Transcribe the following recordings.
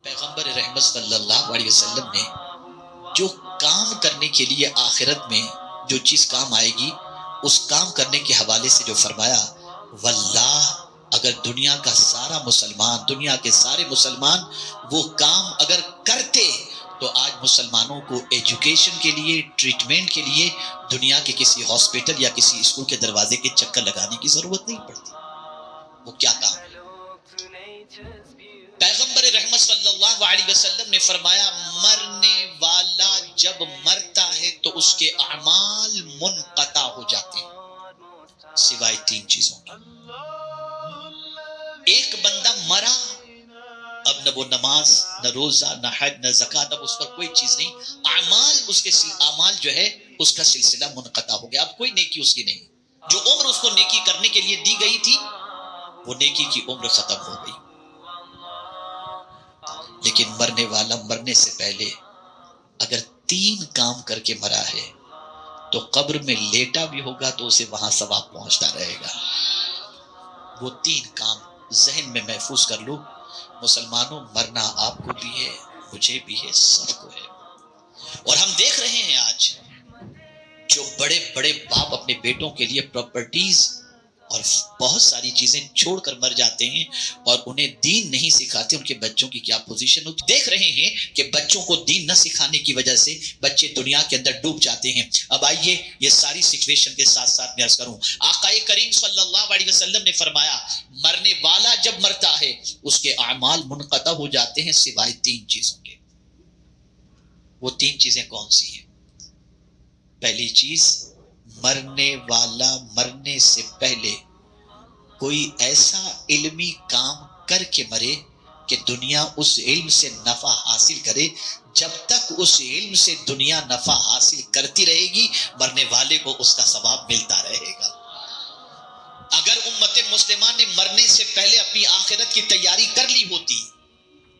پیغمبر رحمت صلی اللہ علیہ وسلم نے جو کام کرنے کے لیے آخرت میں جو چیز کام آئے گی اس کام کرنے کے حوالے سے جو فرمایا، واللہ اگر دنیا کا سارا مسلمان، دنیا کے سارے مسلمان وہ کام اگر کرتے تو آج مسلمانوں کو ایجوکیشن کے لیے، ٹریٹمنٹ کے لیے دنیا کے کسی ہاسپٹل یا کسی اسکول کے دروازے کے چکر لگانے کی ضرورت نہیں پڑتی۔ وہ کیا کام ہے؟ پیغمبر رحمت صلی اللہ علیہ وسلم نے فرمایا، مرنے والا جب مرتا ہے تو اس کے اعمال منقطع ہو جاتے ہیں سوائے تین چیزوں کے۔ ایک بندہ مرا، اب نہ وہ نماز، نہ روزہ، نہ حج، نہ زکات، اب اس پر کوئی چیز نہیں، اعمال اس کے اعمال جو ہے اس کا سلسلہ منقطع ہو گیا، اب کوئی نیکی اس کی نہیں۔ جو عمر اس کو نیکی کرنے کے لیے دی گئی تھی وہ نیکی کی عمر ختم ہو گئی۔ لیکن مرنے والا مرنے سے پہلے اگر تین کام کر کے مرا ہے تو قبر میں لیٹا بھی ہوگا تو اسے وہاں ثواب پہنچتا رہے گا۔ وہ تین کام ذہن میں محفوظ کر لو۔ مسلمانوں، مرنا آپ کو بھی ہے، مجھے بھی ہے، سب کو ہے۔ اور ہم دیکھ رہے ہیں آج جو بڑے بڑے باپ اپنے بیٹوں کے لیے پراپرٹیز اور بہت ساری چیزیں چھوڑ کر مر جاتے ہیں اور انہیں دین نہیں سکھاتے، ان کے بچوں کی کیا پوزیشن ہوتی۔ دیکھ رہے ہیں کہ بچوں کو دین نہ سکھانے کی وجہ سے بچے دنیا کے اندر ڈوب جاتے ہیں۔ اب آئیے یہ ساری سچویشن کے ساتھ ساتھ میں عرض کروں، آقا کریم صلی اللہ علیہ وسلم نے فرمایا، مرنے والا جب مرتا ہے اس کے اعمال منقطع ہو جاتے ہیں سوائے تین چیزوں کے۔ وہ تین چیزیں کون سی ہیں؟ پہلی چیز، مرنے والا مرنے سے پہلے کوئی ایسا علمی کام کر کے مرے کہ دنیا اس علم سے نفع حاصل کرے۔ جب تک اس علم سے دنیا نفع حاصل کرتی رہے گی مرنے والے کو اس کا ثواب ملتا رہے گا۔ اگر امت مسلمہ نے مرنے سے پہلے اپنی آخرت کی تیاری کر لی ہوتی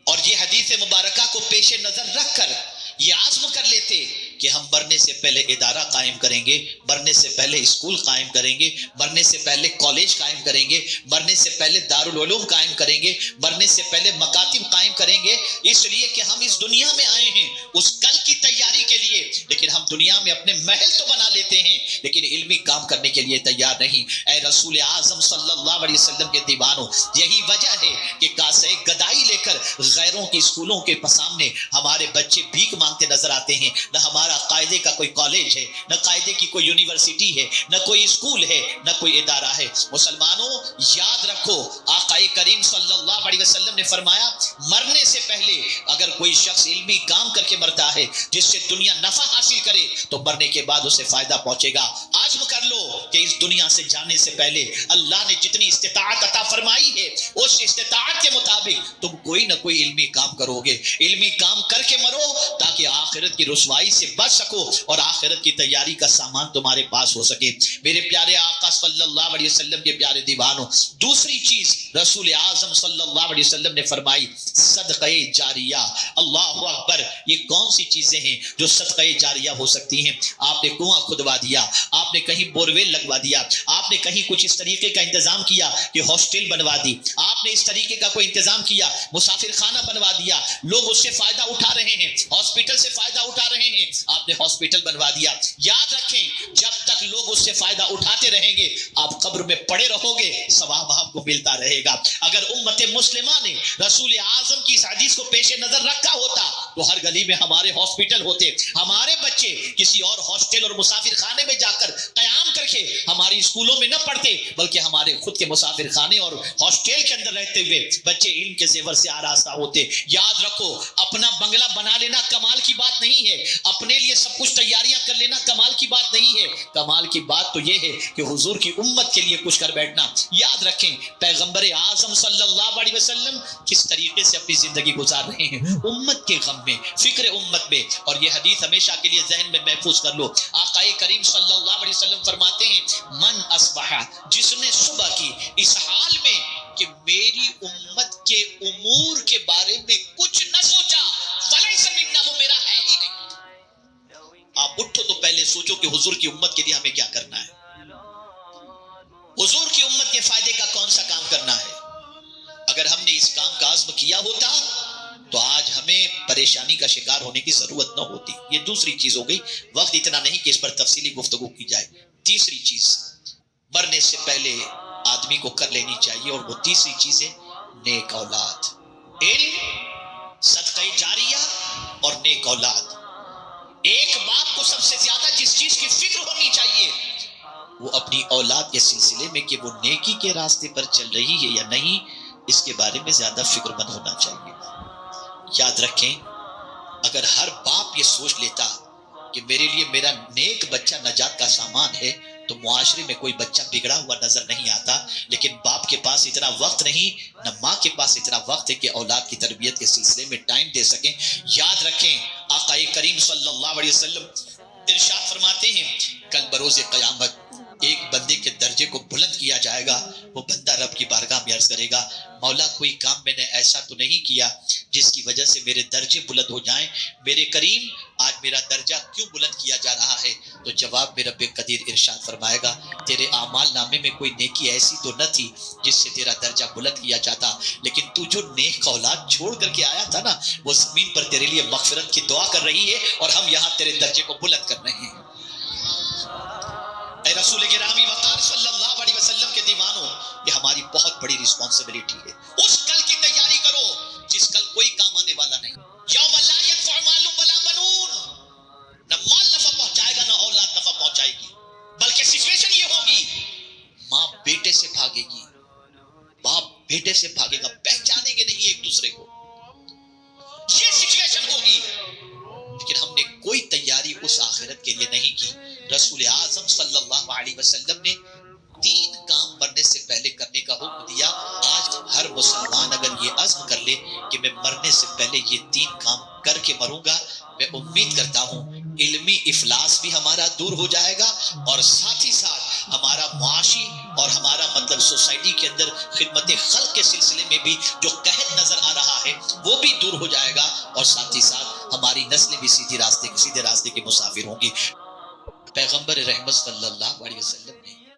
اور یہ حدیث مبارکہ کو پیش نظر رکھ کر یہ عزم کر لیتے کہ ہم مرنے سے پہلے ادارہ قائم کریں گے، مرنے سے پہلے اسکول قائم کریں گے، مرنے سے پہلے کالج قائم کریں گے، مرنے سے پہلے دارالعلوم قائم کریں گے، مرنے سے پہلے مکاتب قائم کریں گے، اس لیے کہ ہم اس دنیا میں آئے ہیں اس کل کی تیاری کے لیے، لیکن ہم دنیا میں اپنے محل تو بنا لیتے ہیں لیکن علمی کام کرنے کے لیے تیار نہیں۔ اے رسول اعظم صلی اللہ علیہ وسلم کے دیوانوں، یہی وجہ ہے کہ کاسے گدائی لے کر غیروں کے اسکولوں کے سامنے ہمارے بچے بھیک مانگتے نظر آتے ہیں۔ نہ ہمارا قاعدے کا کوئی کالج ہے، نہ قاعدے کی کوئی یونیورسٹی ہے، نہ کوئی اسکول ہے، نہ کوئی ادارہ ہے۔ مسلمانوں یاد رکھو، آقا کریم صلی اللہ علیہ وسلم نے فرمایا، مرنے سے پہلے اگر کوئی شخص علمی کام کر کے مرتا ہے جس سے دنیا نفع حاصل کرے تو مرنے کے بعد اسے فائدہ پہنچے گا۔ عزم کر لو کہ اس دنیا سے جانے سے پہلے اللہ نے جتنی استطاعت عطا فرمائی ہے اس استطاعت کے مطابق تم کوئی نہ کوئی علمی کام کرو گے، علمی کام کر کے مرو تاکہ آخرت کی رسوائی سے بچ سکو اور آخرت کی تیاری کا سامان تمہارے پاس ہو سکے۔ میرے پیارے آقا صلی اللہ علیہ وسلم کے پیارے دیوانوں، دوسری چیز رسول اعظم صلی اللہ علیہ وسلم نے فرمائی، صدقہ جاریہ۔ اللہ اکبر! یہ کون سی چیزیں ہیں جو صدقہ جاریہ ہو سکتی ہیں؟ آپ نے کنواں کھدوا دیا، آپ نے کہیں بورویل لگوا دیا، آپ نے کہیں کچھ اس طریقے کا انتظام کیا کہ ہاسٹل بنوا دی، آپ نے اس طریقے کا کوئی انتظام کیا، مسافر خانہ بنوا دیا، لوگ اس سے فائدہ اٹھا رہے ہیں، ہاسپٹل سے فائدہ اٹھا رہے ہیں، آپ نے ہاسپٹل بنوا دیا۔ یاد رکھیں، جب تک لوگ اس سے فائدہ اٹھاتے رہیں گے آپ قبر میں پڑے رہو گے، ثواب آپ کو ملتا رہے گا۔ اگر امت مسلمہ نے رسول اعظم کی اس حدیث کو پیش نظر رکھا ہوتا تو ہر گلی میں ہمارے ہاسپٹل ہوتے، ہمارے بچے کسی اور ہاسٹل اور مسافر خانے میں جا کر قیام کر کے ہماری اسکولوں میں نہ پڑھتے بلکہ ہمارے خود کے مسافر خانے اور ہاسٹل کے اندر رہتے ہوئے بچے علم کے زیور سے آراستہ ہوتے۔ یاد رکھو، اپنا بنگلہ بنا لینا کمال کی بات نہیں ہے، اپنے لیے سب کچھ تیاریاں کر لینا کمال کی بات نہیں ہے، کمال کی بات تو یہ ہے کہ حضور کی امت کے لیے کچھ کر بیٹھنا۔ یاد رکھیں، پیغمبر اعظم صلی اللہ علیہ وسلم کس طریقے سے اپنی زندگی گزار رہے ہیں، امت کے غم میں، فکر امت میں، اور یہ حدیث ہمیشہ کے لیے ذہن میں محفوظ کر لو۔ آقا کریم صلی اللہ علیہ وسلم فرماتے ہیں، من اصبح، جس نے صبح کی اس حال میں کہ میری امت کے امور کے بارے میں کچھ نہ سوچا، فلیس منا، وہ میرا ہے ہی نہیں۔ آپ اٹھو تو پہلے سوچو کہ حضور کی امت کے لیے ہمیں کیا کرنا ہے، حضور کی امت کے فائدے کا کون سا کام کرنا ہے۔ اگر ہم نے اس کام کا عزم کیا ہوتا تو آج پریشانی کا شکار ہونے کی ضرورت نہ ہوتی. یہ دوسری چیز ہو گئی. وقت اتنا نہیں کہ اس پر تفصیلی گفتگو کی جائے. تیسری چیز مرنے سے پہلے آدمی کو کر لینی چاہیے، اور وہ تیسری چیز ہے نیک اولاد. علم، صدقہ جاریہ اور نیک اولاد. ایک باپ کو سب سے زیادہ جس چیز کی فکر ہونی چاہیے وہ اپنی اولاد کے سلسلے میں کہ وہ نیکی کے راستے پر چل رہی ہے یا نہیں، اس کے بارے میں زیادہ فکر مند ہونا چاہیے. یاد رکھیں، اگر ہر باپ یہ سوچ لیتا کہ میرے لیے میرا نیک بچہ نجات کا سامان ہے تو معاشرے میں کوئی بچہ بگڑا ہوا نظر نہیں آتا. لیکن باپ کے پاس اتنا وقت نہیں، نہ ماں کے پاس اتنا وقت ہے کہ اولاد کی تربیت کے سلسلے میں ٹائم دے سکیں. یاد رکھیں، آقا کریم صلی اللہ علیہ وسلم ارشاد فرماتے ہیں کل بروز قیامت ایک بندے کے درجے کو بلند کیا جائے گا. وہ بندہ رب کی بارگاہ میں عرض کرے گا مولا کوئی کام میں نے ایسا تو نہیں کیا جس کی وجہ سے میرے درجے بلند ہو جائیں، میرے کریم آج میرا درجہ کیوں بلند کیا جا رہا ہے؟ تو جواب میں رب قدیر ارشاد فرمائے گا تیرے اعمال نامے میں کوئی نیکی ایسی تو نہ تھی جس سے تیرا درجہ بلند کیا جاتا، لیکن تو جو نیک اولاد چھوڑ کر کے آیا تھا نا، وہ زمین پر تیرے لیے مغفرت کی دعا کر رہی ہے اور ہم یہاں تیرے درجے کو بلند کر رہے ہیں. اے رسول گرامی وقار صلی اللہ علیہ وسلم کے دیوانوں، یہ ہماری بہت بڑی رسپانسبلٹی ہے. اس کل کی تیاری کرو جس کل کوئی کام آنے والا نہیں. یوم لا ينفع مال ولا بنون، نہ مال نفع پہنچائے گا نہ اولاد نفع پہنچائے گی، بلکہ سچویشن یہ ہوگی ماں بیٹے سے بھاگے گی، باپ بیٹے سے بھاگے گا، پہچانیں گے نہیں ایک دوسرے کو. یہ سچویشن ہوگی. لیکن ہم نے کوئی تیاری اس آخرت کے لیے نہیں کی. رسول اعظم صلی اللہ علیہ وسلم نے 3 کام مرنے سے پہلے کرنے کا حکم دیا. آج ہر مسلمان اگر یہ عزم کر لے کہ میں مرنے سے پہلے یہ 3 کام کر کے مروں گا، میں امید کرتا ہوں علمی افلاس بھی ہمارا دور ہو جائے گا، اور ساتھ ہی ساتھ ہمارا معاشی اور ہمارا مطلب سوسائٹی کے اندر خدمت خلق کے سلسلے میں بھی جو قحط نظر آ رہا ہے وہ بھی دور ہو جائے گا، اور ساتھ ہی ساتھ ہماری نسلیں بھی سیدھے راستے کے مسافر ہوں گی. پیغمبر رحمت صلی اللہ علیہ وسلم